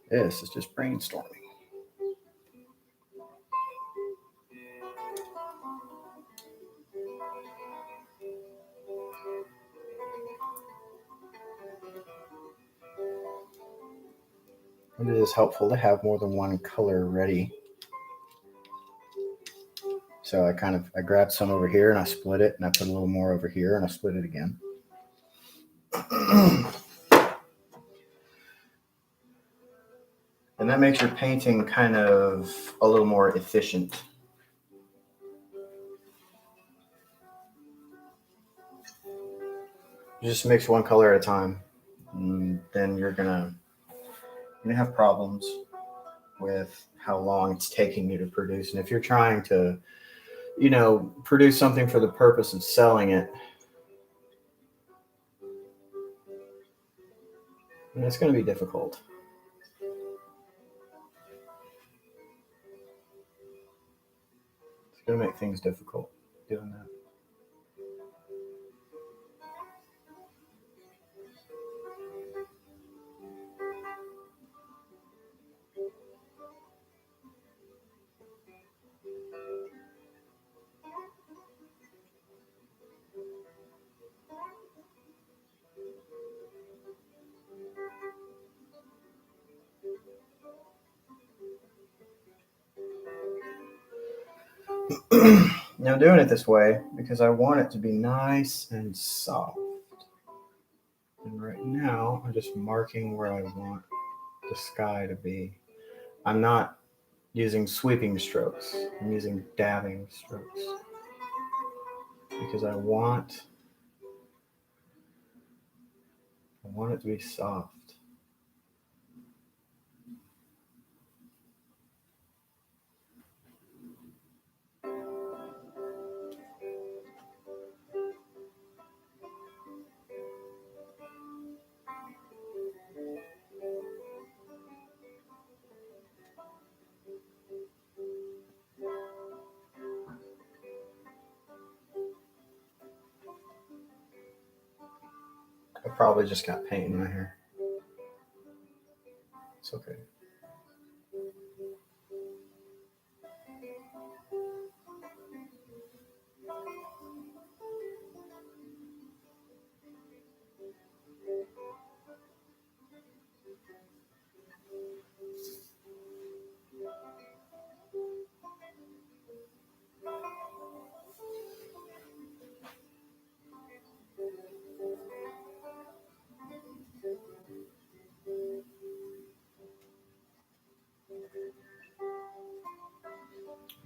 This is just brainstorming. It is helpful to have more than one color ready So I grabbed some over here and I split it, and I put a little more over here and I split it again. And that makes your painting kind of a little more efficient. You just mix one color at a time, and then you're gonna have problems with how long it's taking you to produce. And if you're trying to, produce something for the purpose of selling it, it's going to be difficult. It's going to make things difficult doing that. Now I'm doing it this way because I want it to be nice and soft. And right now I'm just marking where I want the sky to be. I'm not using sweeping strokes. I'm using dabbing strokes because I want it to be soft. I probably just got paint in my hair. It's okay.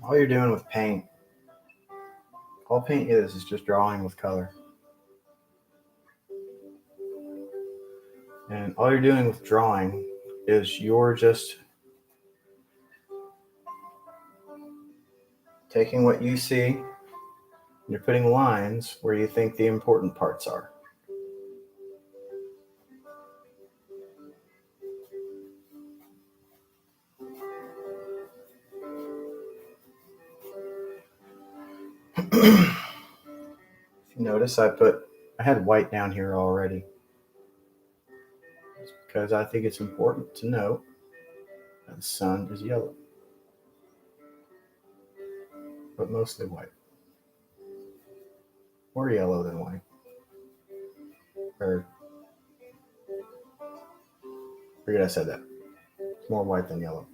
All you're doing with paint, all paint is just drawing with color. And all you're doing with drawing is you're just taking what you see and you're putting lines where you think the important parts are. If you notice, I had white down here already. It's because I think it's important to note that the sun is yellow, but mostly white. More yellow than white. Or forget I said that. It's more white than yellow.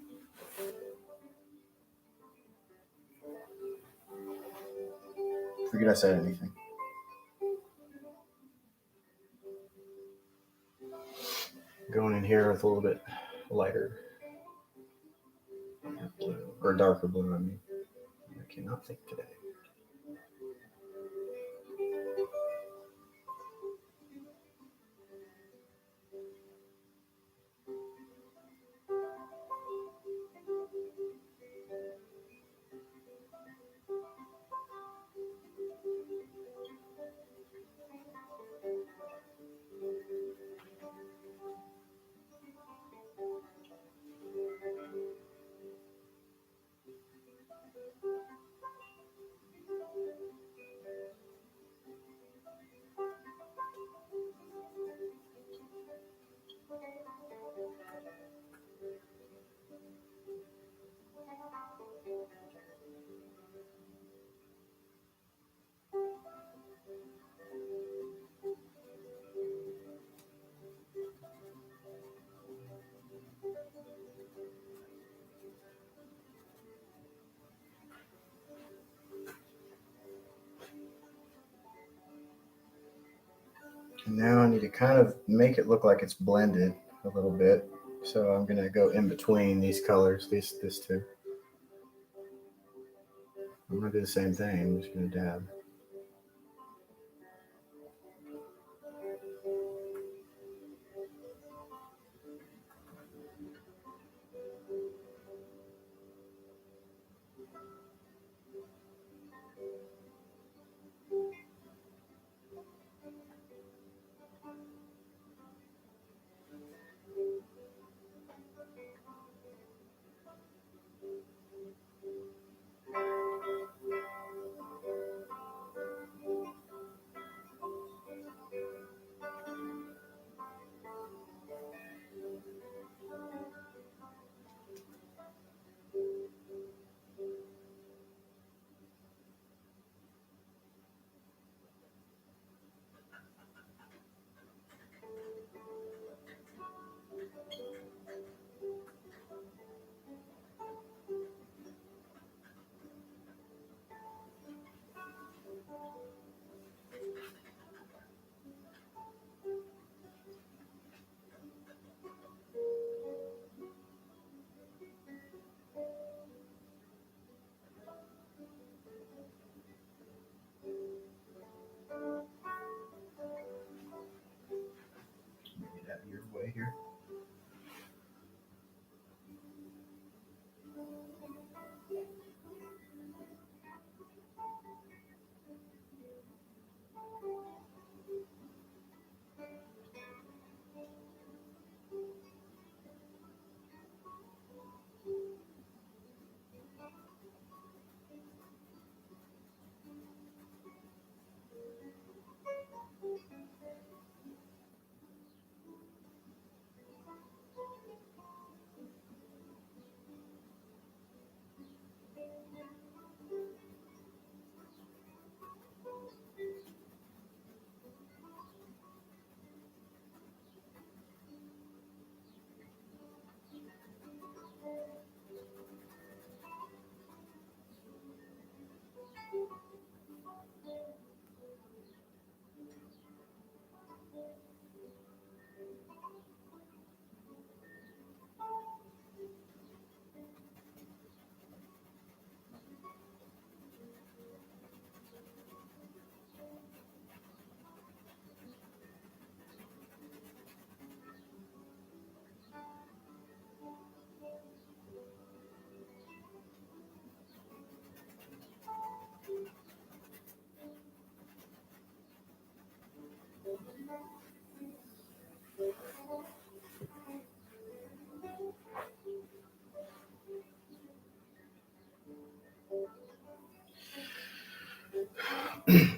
Forget I said anything. Going in here with a little bit lighter blue, or darker blue, I mean. I cannot think today. And now I need to kind of make it look like it's blended a little bit. So I'm going to go in between these colors, this two. I'm going to do the same thing. I'm just going to dab. Get out of your way here.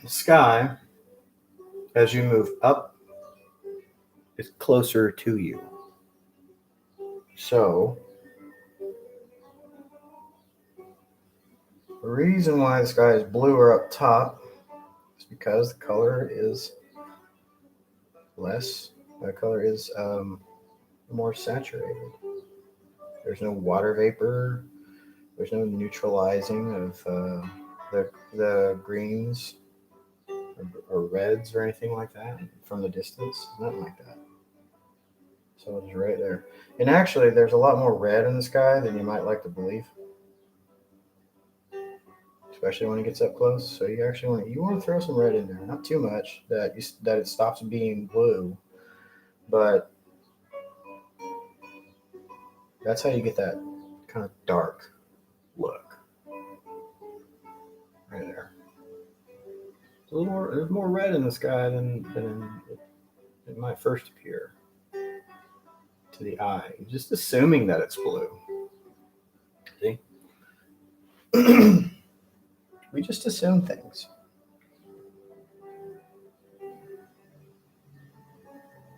Sky, as you move up, is closer to you. So the reason why the sky is bluer up top is because the color is less. The color is more saturated. There's no water vapor. There's no neutralizing of the greens or reds or anything like that from the distance. Nothing like that. So it's right there. And actually, there's a lot more red in the sky than you might like to believe, especially when it gets up close. So you actually want to throw some red in there, not too much that it stops being blue, but that's how you get that kind of dark look right there. There's more red in the sky than it might first appear to the eye. Just assuming that it's blue. See? We just assume things.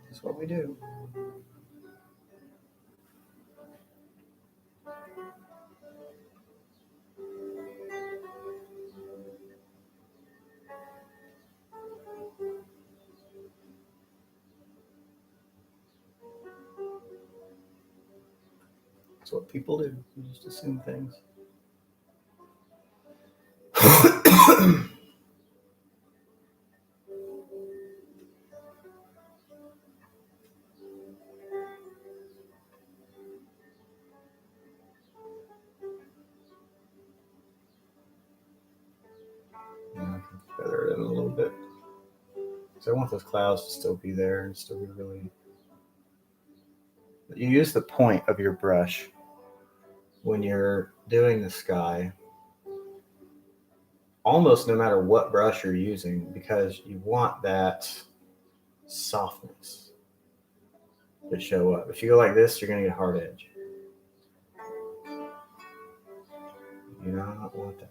That's what we do. That's what people do. We just assume things. So I want those clouds to still be there and still be really. You use the point of your brush when you're doing the sky, almost no matter what brush you're using, because you want that softness to show up. If you go like this, you're going to get a hard edge. You do not want that.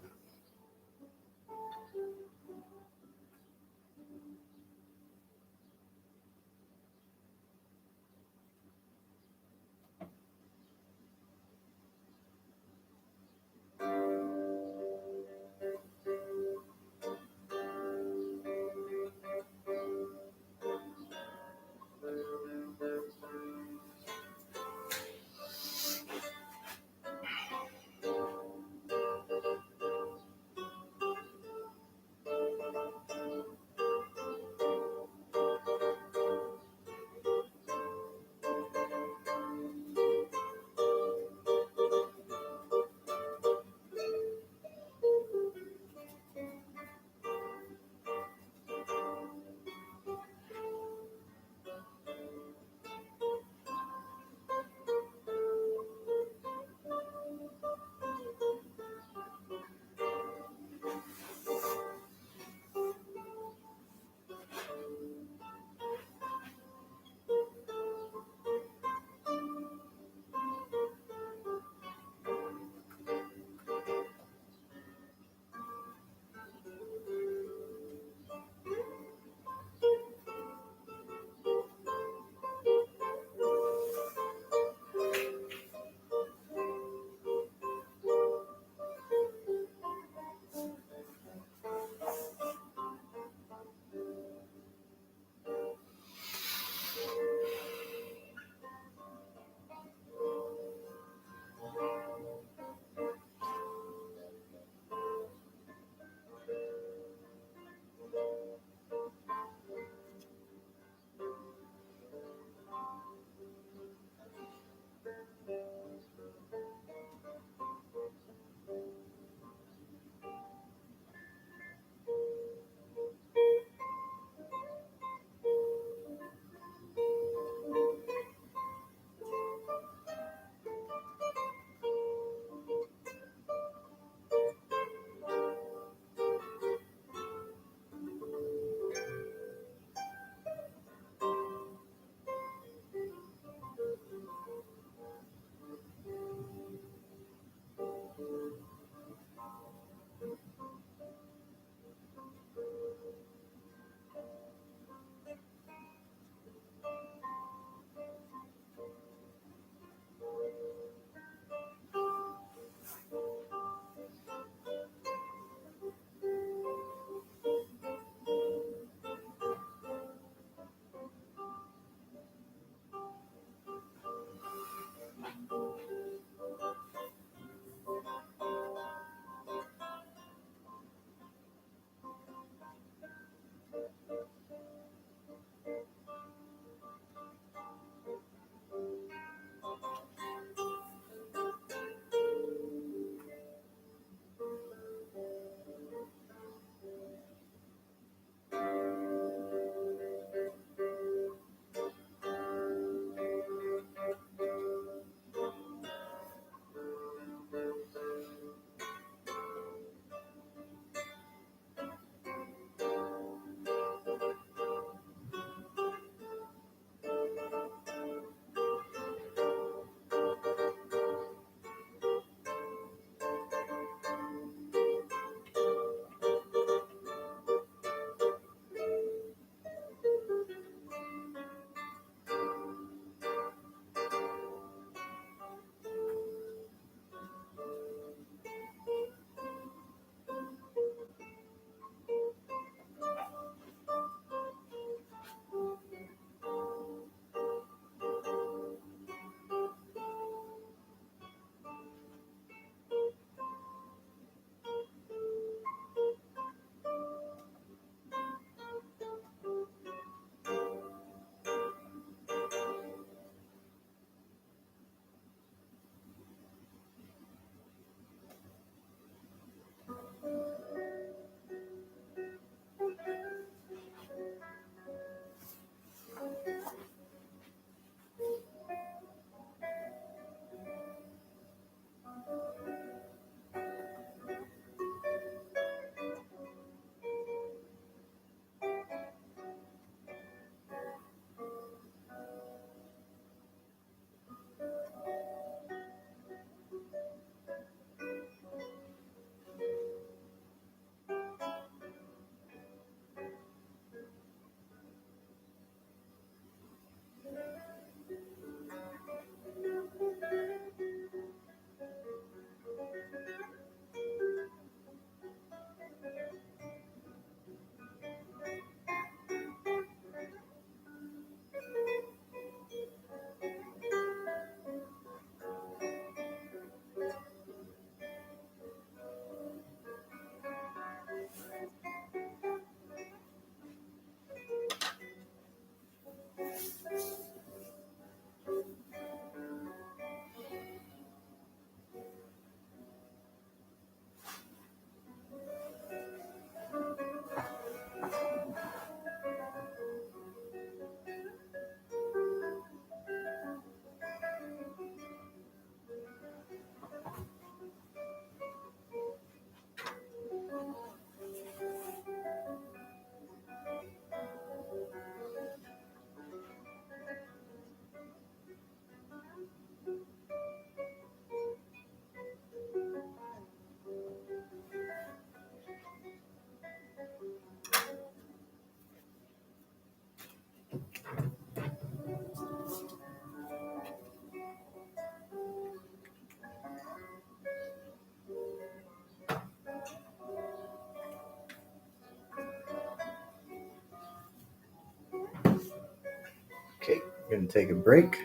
going to take a break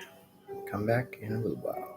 and come back in a little while.